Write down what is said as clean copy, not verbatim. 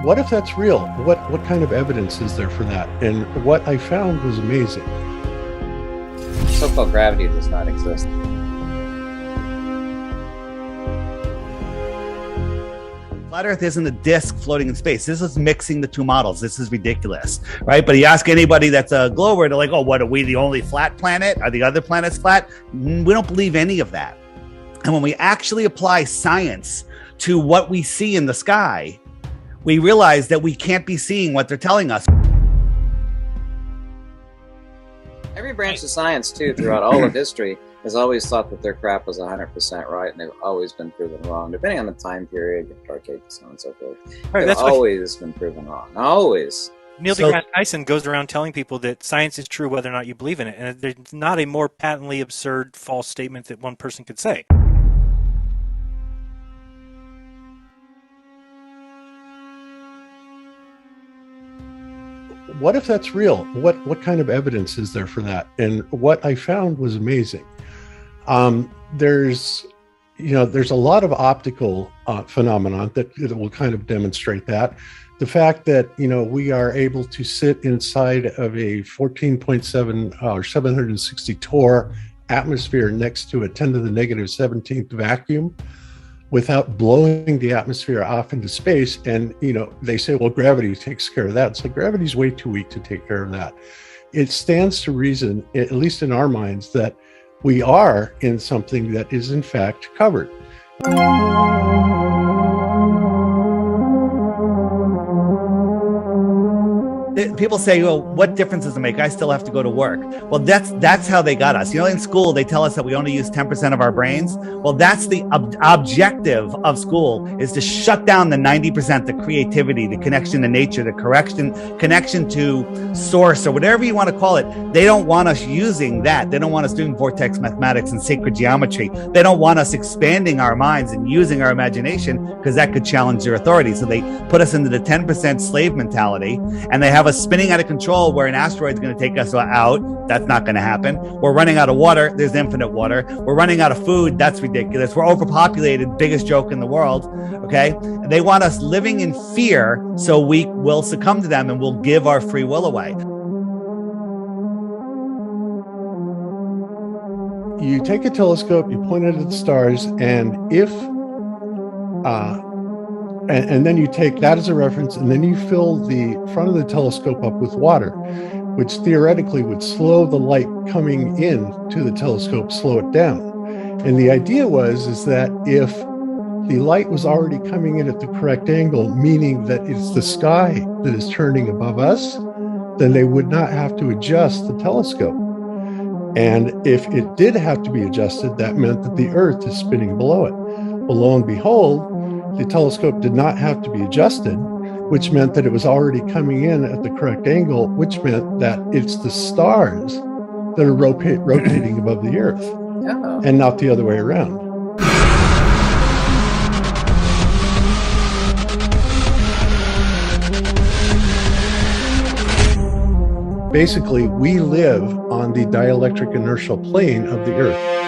What if that's real? What kind of evidence is there for that? And what I found was amazing. So-called gravity does not exist. Flat Earth isn't a disk floating in space. This is mixing the two models. This is ridiculous, right? But you ask anybody that's a glober, they're like, oh, what, are we the only flat planet? Are the other planets flat? We don't believe any of that. And when we actually apply science to what we see in the sky, we realize that we can't be seeing what they're telling us. Every branch of science, too, throughout all of history, has always thought that their crap was 100% right, and they've always been proven wrong, depending on the time period, archaic, so on and so forth. Right, they've always been proven wrong. Always. Neil deGrasse Tyson goes around telling people that science is true whether or not you believe in it, and there's not a more patently absurd false statement that one person could say. What if that's real? What kind of evidence is there for that? And what I found was amazing. There's a lot of optical phenomenon that will kind of demonstrate that. The fact that, we are able to sit inside of a 14.7 or 760 torr atmosphere next to a 10 to the negative 17th vacuum without blowing the atmosphere off into space. And, they say, well, gravity takes care of that. It's like gravity's way too weak to take care of that. It stands to reason, at least in our minds, that we are in something that is in fact covered. People say, well, what difference does it make? I still have to go to work. Well, that's how they got us. In school, they tell us that we only use 10% of our brains. Well, that's the objective of school, is to shut down the 90%, the creativity, the connection to nature, the connection to source, or whatever you want to call it. They don't want us using that. They don't want us doing vortex mathematics and sacred geometry. They don't want us expanding our minds and using our imagination, because that could challenge their authority. So they put us into the 10% slave mentality, and they have us spinning out of control where an asteroid is going to take us out. That's not going to happen. We're running out of water. There's infinite water. We're running out of food. That's ridiculous. We're overpopulated. Biggest joke in the world. Okay. They want us living in fear so we will succumb to them and we'll give our free will away. You take a telescope, you point it at the stars, and and then you take that as a reference, and then you fill the front of the telescope up with water, which theoretically would slow the light coming in to the telescope, slow it down. And the idea is that if the light was already coming in at the correct angle, meaning that it's the sky that is turning above us, then they would not have to adjust the telescope. And if it did have to be adjusted, that meant that the Earth is spinning below it. Well, lo and behold, the telescope did not have to be adjusted, which meant that it was already coming in at the correct angle, which meant that it's the stars that are rotating above the Earth, and not the other way around. Basically, we live on the dielectric inertial plane of the Earth.